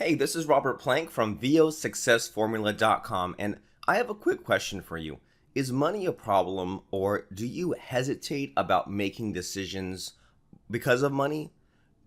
Hey, this is Robert Plank from VOSuccessFormula.com, and I have a quick question for you. Is money a problem, or do you hesitate about making decisions because of money?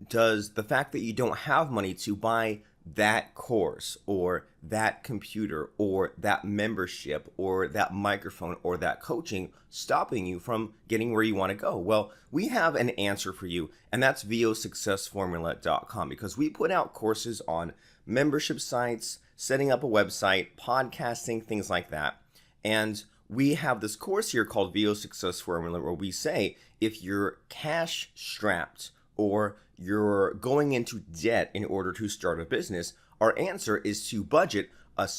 Does the fact that you don't have money to buy that course or that computer or that membership or that microphone or that coaching stopping you from getting where you want to go? Well, we have an answer for you, and that's VOSuccessFormula.com, because we put out courses on membership sites, setting up a website, podcasting, things like that. And we have this course here called VO Success Formula, where we say if you're cash strapped or you're going into debt in order to start a business, our answer is to budget a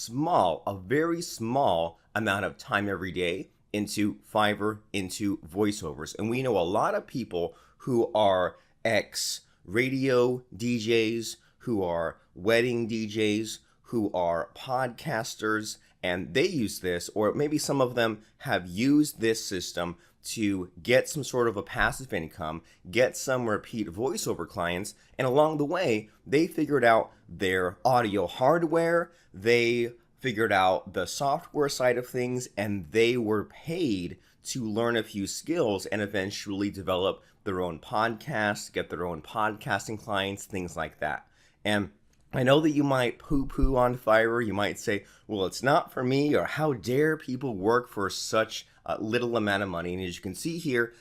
very small amount of time every day into Fiverr, into voiceovers. And we know a lot of people who are ex-radio DJs, who are wedding DJs, who are podcasters, and they use this, or maybe some of them have used this system to get some sort of a passive income, get some repeat voiceover clients, and along the way, they figured out their audio hardware, they figured out the software side of things, and they were paid to learn a few skills and eventually develop their own podcast, get their own podcasting clients, things like that. And I know that you might poo-poo on Fiverr. You might say, well, it's not for me, or how dare people work for such a little amount of money. And as you can see here,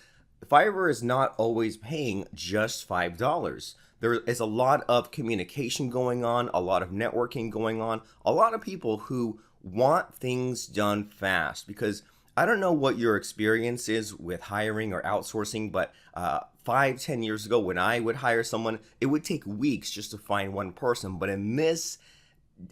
Fiverr is not always paying just $5. There is a lot of communication going on, a lot of networking going on, a lot of people who want things done fast, because I don't know what your experience is with hiring or outsourcing, but 5-10 years ago when I would hire someone, it would take weeks just to find one person. But in this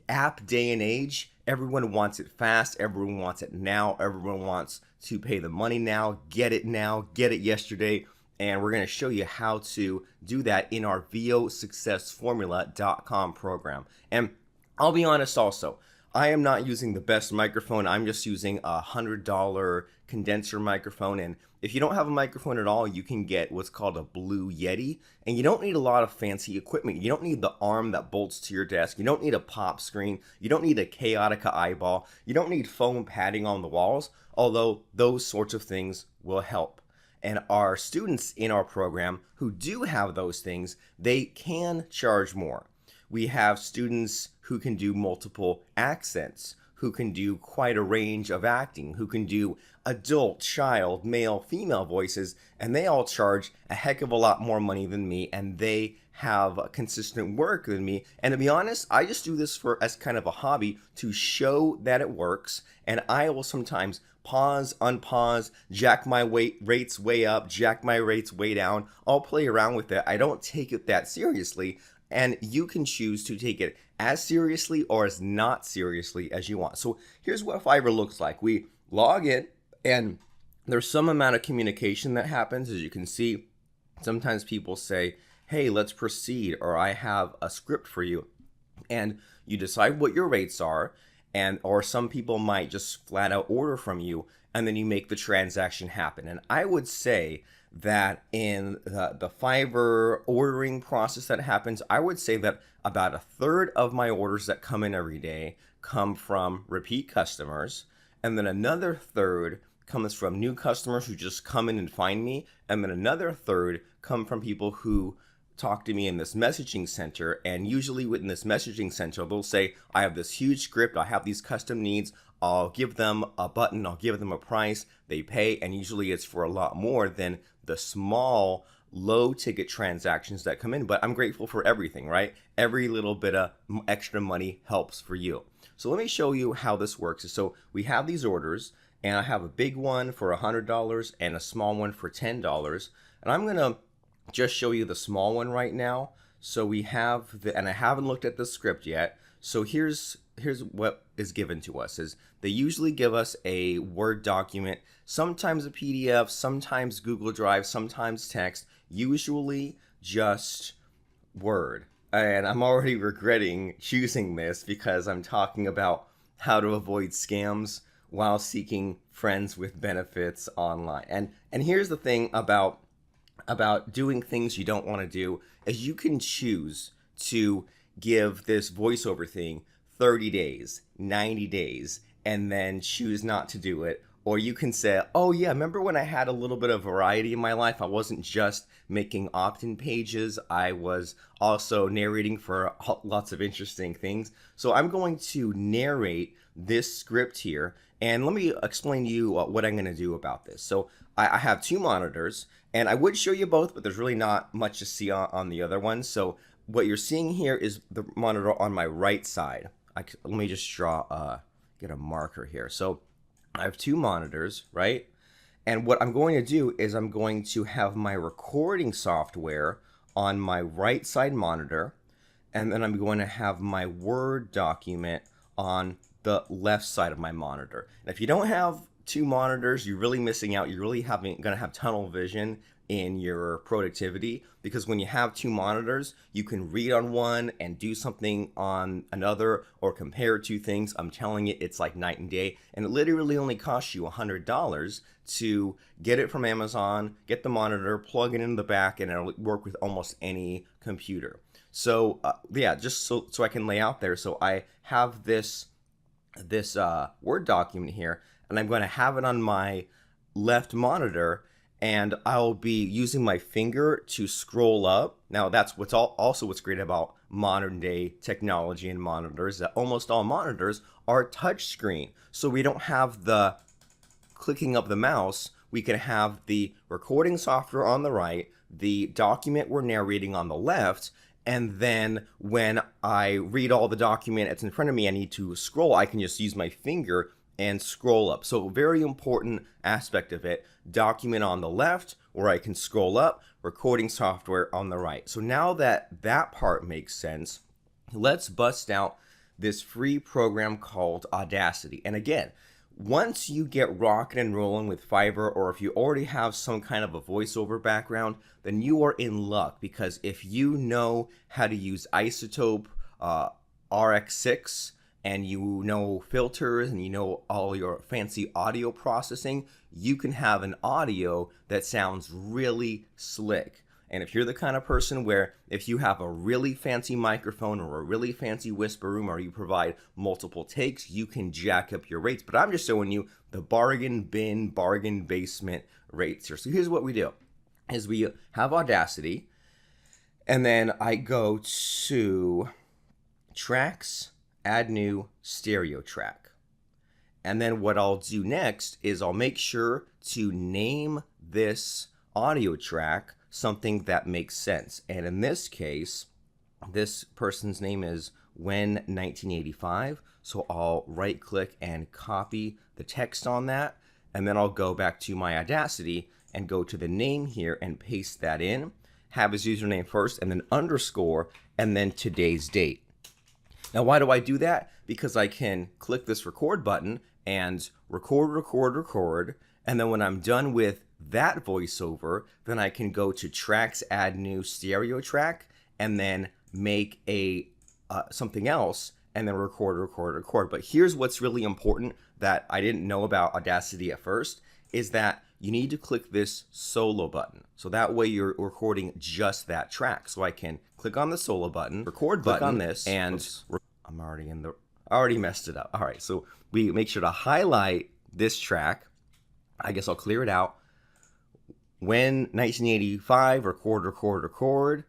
app day and age, everyone wants it fast, everyone wants it now, everyone wants to pay the money now, get it yesterday. And we're going to show you how to do that in our VOSuccessFormula.com program. And I'll be honest also, I am not using the best microphone. I'm just using a $100 condenser microphone. And if you don't have a microphone at all, you can get what's called a Blue Yeti. And you don't need a lot of fancy equipment. You don't need the arm that bolts to your desk. You don't need a pop screen. You don't need a Chaotica eyeball. You don't need foam padding on the walls, although those sorts of things will help. And our students in our program who do have those things, they can charge more. We have students who can do multiple accents, who can do quite a range of acting, who can do adult, child, male, female voices, and they all charge a heck of a lot more money than me, and they have consistent work than me. And to be honest, I just do this as kind of a hobby to show that it works, and I will sometimes pause, unpause, jack my rates way up, jack my rates way down. I'll play around with it. I don't take it that seriously. And you can choose to take it as seriously or as not seriously as you want. So here's what Fiverr looks like. We log in, and there's some amount of communication that happens. As you can see, sometimes people say, hey, let's proceed, or I have a script for you. And you decide what your rates are, or some people might just flat out order from you, and then you make the transaction happen. And I would say that in the Fiverr ordering process that happens, I would say that about a third of my orders that come in every day come from repeat customers, and then another third comes from new customers who just come in and find me, and then another third come from people who talk to me in this messaging center. And usually within this messaging center, they'll say, I have this huge script, I have these custom needs, I'll give them a button, I'll give them a price, they pay, and usually it's for a lot more than the small, low ticket transactions that come in. But I'm grateful for everything, right? Every little bit of extra money helps for you. So let me show you how this works. So we have these orders, and I have a big one for $100 and a small one for $10. And I'm going to just show you the small one right now. So we have and I haven't looked at the script yet. So here's what is given to us. Is they usually give us a Word document, sometimes a PDF, sometimes Google Drive, sometimes text, usually just Word. And I'm already regretting choosing this because I'm talking about how to avoid scams while seeking friends with benefits online. And here's the thing about doing things you don't want to do, is you can choose to give this voiceover thing 30 days, 90 days, and then choose not to do it. Or you can say, oh yeah, remember when I had a little bit of variety in my life? I wasn't just making opt-in pages, I was also narrating for lots of interesting things. So I'm going to narrate this script here, and let me explain to you what I'm going to do about this. So I have two monitors, and I would show you both, but there's really not much to see on the other one. So what you're seeing here is the monitor on my right side. Let me just get a marker here. So I have two monitors, right? And what I'm going to do is I'm going to have my recording software on my right side monitor, and then I'm going to have my Word document on the left side of my monitor. And if you don't have two monitors, you're really missing out. You're really going to have tunnel vision in your productivity, because when you have two monitors, you can read on one and do something on another, or compare two things. I'm telling you, it's like night and day, and it literally only costs you $100 to get it from Amazon, get the monitor, plug it into the back, and it'll work with almost any computer. So yeah, just so I can lay out there. So I have this Word document here, and I'm going to have it on my left monitor, and I'll be using my finger to scroll up. Now that's also what's great about modern day technology and monitors, that almost all monitors are touchscreen. So we don't have the clicking of the mouse. We can have the recording software on the right, the document we're narrating on the left, and then when I read all the document that's in front of me, I need to scroll, I can just use my finger and scroll up. So very important aspect of it, document on the left where I can scroll up, recording software on the right. So now that that part makes sense, let's bust out this free program called Audacity. And again, once you get rocking and rolling with Fiverr, or if you already have some kind of a voiceover background, then you are in luck, because if you know how to use Isotope RX6, and you know filters, and you know all your fancy audio processing, you can have an audio that sounds really slick. And if you're the kind of person where if you have a really fancy microphone or a really fancy whisper room, or you provide multiple takes, you can jack up your rates. But I'm just showing you the bargain bin, bargain basement rates here. So here's what we do, is we have Audacity, and then I go to Tracks, Add New Stereo Track. And then what I'll do next is I'll make sure to name this audio track something that makes sense. And in this case, this person's name is When 1985. So I'll right click and copy the text on that. And then I'll go back to my Audacity and go to the name here and paste that in. Have his username first, and then underscore, and then today's date. Now, why do I do that? Because I can click this record button and record, and then when I'm done with that voiceover, then I can go to Tracks, Add New Stereo Track, and then make a something else, and then record. But here's what's really important that I didn't know about Audacity at first, is that you need to click this solo button. So that way you're recording just that track. So I can click on the solo button, record button, click on this, and I already messed it up. All right, so we make sure to highlight this track. I guess I'll clear it out. When 1985, record.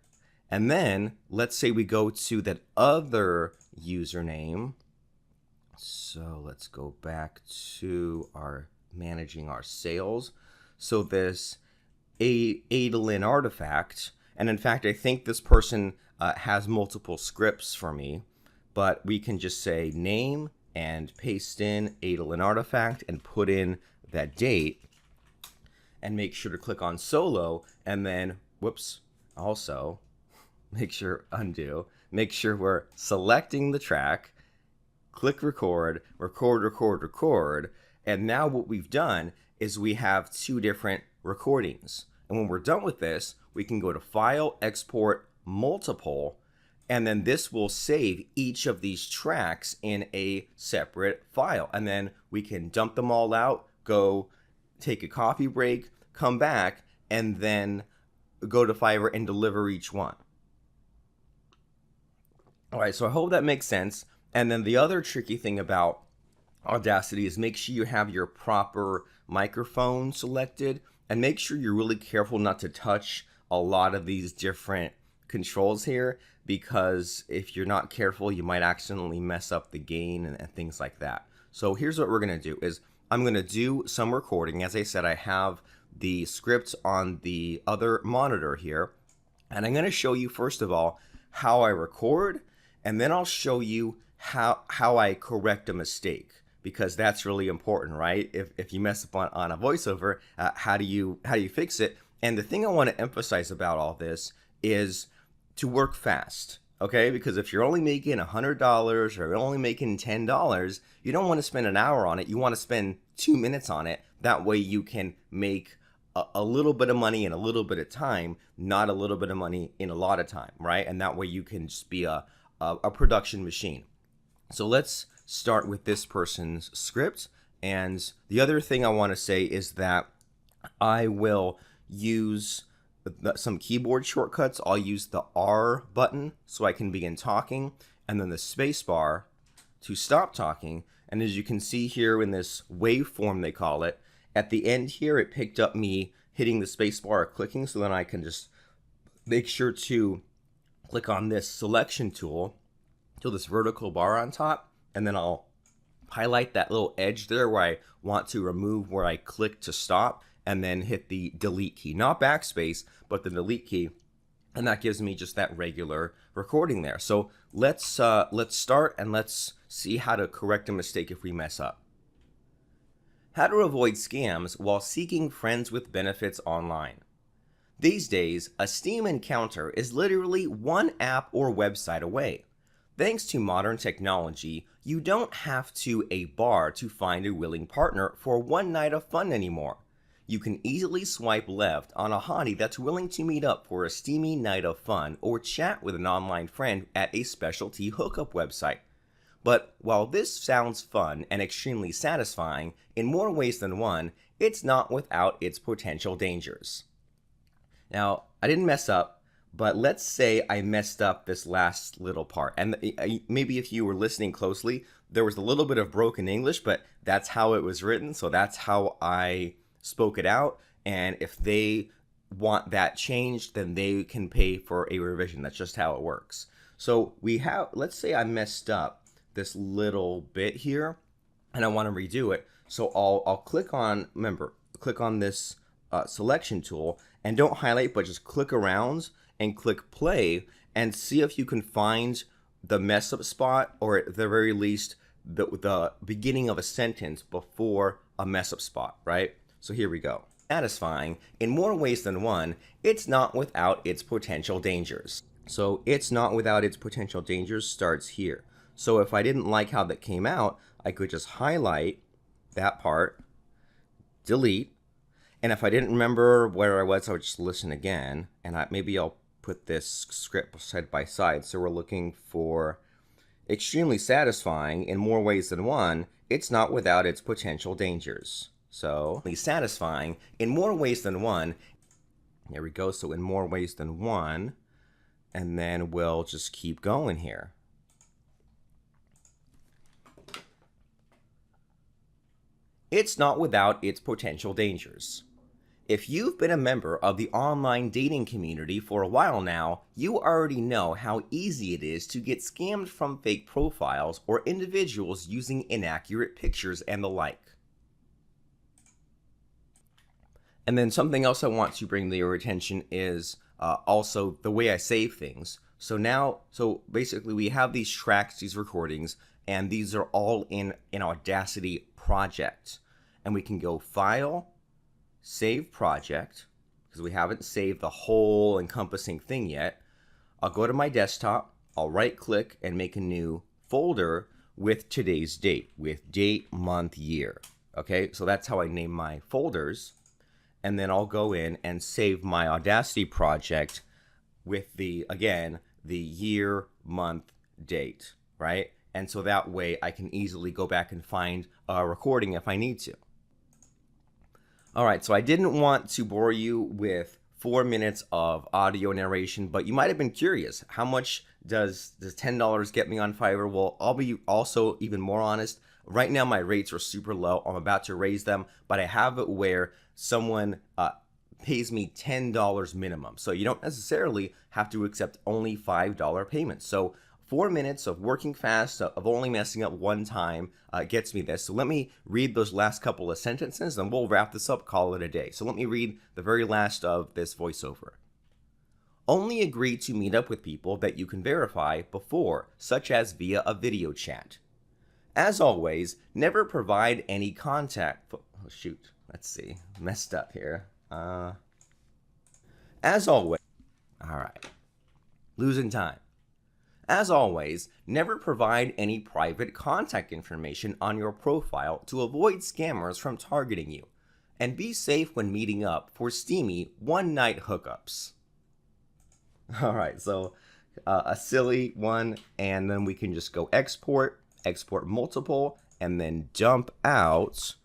And then let's say we go to that other username. So let's go back to our managing our sales. So this Adolin artifact, and in fact, I think this person has multiple scripts for me, but we can just say name and paste in Adolin artifact and put in that date, and make sure to click on solo, and then whoops, also make sure undo, make sure we're selecting the track, click record, and now what we've done is we have two different recordings. And when we're done with this, we can go to File, Export, Multiple, and then this will save each of these tracks in a separate file. And then we can dump them all out, go take a coffee break, come back, and then go to Fiverr and deliver each one. All right, so I hope that makes sense. And then the other tricky thing about Audacity is make sure you have your proper microphone selected, and make sure you're really careful not to touch a lot of these different controls here, because if you're not careful, you might accidentally mess up the gain and things like that. So here's what we're gonna do is I'm gonna do some recording. As I said, I have the script on the other monitor here, and I'm gonna show you first of all how I record, and then I'll show you how I correct a mistake, because that's really important, right? If you mess up on a voiceover, how do you fix it? And the thing I want to emphasize about all this is to work fast, okay? Because if you're only making $100 or you're only making $10, you don't want to spend an hour on it. You want to spend 2 minutes on it. That way you can make a little bit of money in a little bit of time, not a little bit of money in a lot of time, right? And that way you can just be a production machine. So let's start with this person's script. And the other thing I want to say is that I will use some keyboard shortcuts. I'll use the R button so I can begin talking, and then the space bar to stop talking. And as you can see here in this waveform, they call it, at the end here, it picked up me hitting the space bar or clicking, so then I can just make sure to click on this selection tool to this vertical bar on top, and then I'll highlight that little edge there where I want to remove where I click to stop, and then hit the delete key, not backspace, but the delete key, and that gives me just that regular recording there. So let's start and let's see how to correct a mistake if we mess up. How to avoid scams while seeking friends with benefits online. These days, a Steam encounter is literally one app or website away. Thanks to modern technology, you don't have to a bar to find a willing partner for one night of fun anymore. You can easily swipe left on a hottie that's willing to meet up for a steamy night of fun or chat with an online friend at a specialty hookup website. But while this sounds fun and extremely satisfying in more ways than one, it's not without its potential dangers. Now, I didn't mess up, but let's say I messed up this last little part. And maybe if you were listening closely, there was a little bit of broken English, but that's how it was written. So that's how I spoke it out. And if they want that changed, then they can pay for a revision. That's just how it works. So let's say I messed up this little bit here and I want to redo it. So I'll click on this selection tool, and don't highlight, but just click around and click play and see if you can find the mess up spot, or at the very least the beginning of a sentence before a mess up spot, right? So here we go. Satisfying in more ways than one, it's not without its potential dangers. So it's not without its potential dangers starts here. So if I didn't like how that came out, I could just highlight that part, delete, and if I didn't remember where I was, I would just listen again, and maybe I'll put this script side by side. So we're looking for extremely satisfying in more ways than one, it's not without its potential dangers. So satisfying in more ways than one, there we go, so in more ways than one, and then we'll just keep going here. It's not without its potential dangers. If you've been a member of the online dating community for a while now, you already know how easy it is to get scammed from fake profiles or individuals using inaccurate pictures and the like. And then something else I want to bring to your attention is also the way I save things. So basically we have these tracks, these recordings, and these are all in an Audacity project. And we can go File, Save Project, because we haven't saved the whole encompassing thing yet. I'll go to my desktop, I'll right click and make a new folder with today's date, with date, month, year. Okay, so that's how I name my folders. And then I'll go in and save my Audacity project with again, the year, month, date, right? And so that way I can easily go back and find a recording if I need to. All right, so I didn't want to bore you with 4 minutes of audio narration, but you might have been curious, how much does $10 get me on Fiverr? Well, I'll be also even more honest. Right now, my rates are super low. I'm about to raise them, but I have it where someone pays me $10 minimum. So you don't necessarily have to accept only $5 payments. So 4 minutes of working fast, of only messing up one time, gets me this. So let me read those last couple of sentences and we'll wrap this up, call it a day. So let me read the very last of this voiceover. Only agree to meet up with people that you can verify before, such as via a video chat. As always, never provide any contact. Oh, shoot. Let's see. Messed up here. As always, all right. Losing time. As always, never provide any private contact information on your profile to avoid scammers from targeting you. And be safe when meeting up for steamy one-night hookups. All right, so a silly one, and then we can just go export multiple, and then dump out,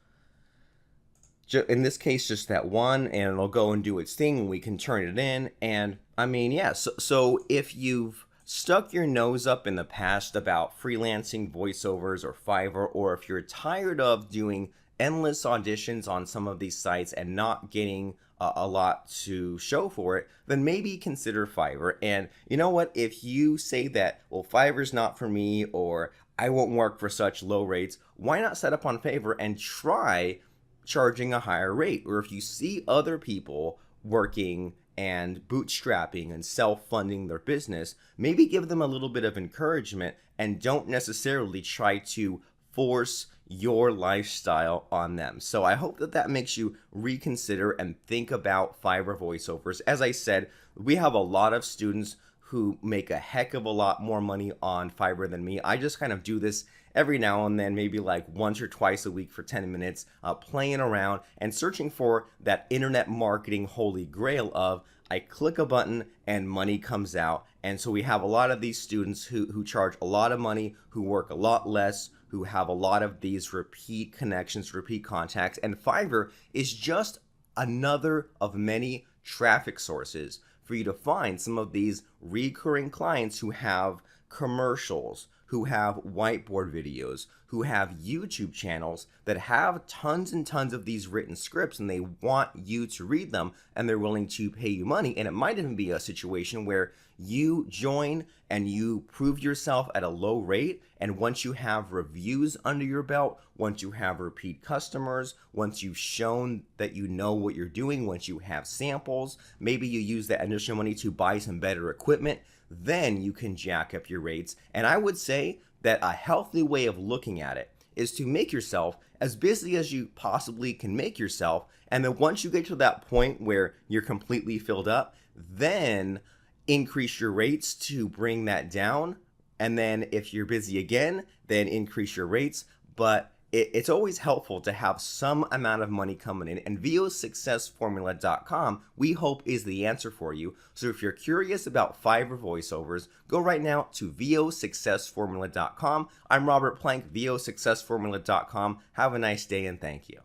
in this case, just that one, and it'll go and do its thing, and we can turn it in. And I mean, yeah, so if you've stuck your nose up in the past about freelancing voiceovers or Fiverr, or if you're tired of doing endless auditions on some of these sites and not getting a lot to show for it, then maybe consider Fiverr. And you know what? If you say that, well, Fiverr's not for me, or I won't work for such low rates, why not set up on Fiverr and try charging a higher rate? Or if you see other people working and bootstrapping and self-funding their business, maybe give them a little bit of encouragement and don't necessarily try to force your lifestyle on them. So I hope that makes you reconsider and think about Fiverr voiceovers. As I said, we have a lot of students who make a heck of a lot more money on Fiverr than me. I just kind of do this every now and then, maybe like once or twice a week for 10 minutes, playing around and searching for that internet marketing holy grail of I click a button and money comes out. And so we have a lot of these students who charge a lot of money, who work a lot less, who have a lot of these repeat connections, repeat contacts. And Fiverr is just another of many traffic sources for you to find some of these recurring clients who have commercials, who have whiteboard videos, who have YouTube channels that have tons and tons of these written scripts, and they want you to read them, and they're willing to pay you money. And it might even be a situation where you join and you prove yourself at a low rate, and once you have reviews under your belt, once you have repeat customers, once you've shown that you know what you're doing, once you have samples, maybe you use that initial money to buy some better equipment, then you can jack up your rates. And I would say that a healthy way of looking at it is to make yourself as busy as you possibly can make yourself. And then once you get to that point where you're completely filled up, then increase your rates to bring that down. And then if you're busy again, then increase your rates. But it's always helpful to have some amount of money coming in, and VOsuccessformula.com we hope is the answer for you. So if you're curious about Fiverr voiceovers, go right now to VOsuccessformula.com. I'm Robert Plank, VOsuccessformula.com. Have a nice day and thank you.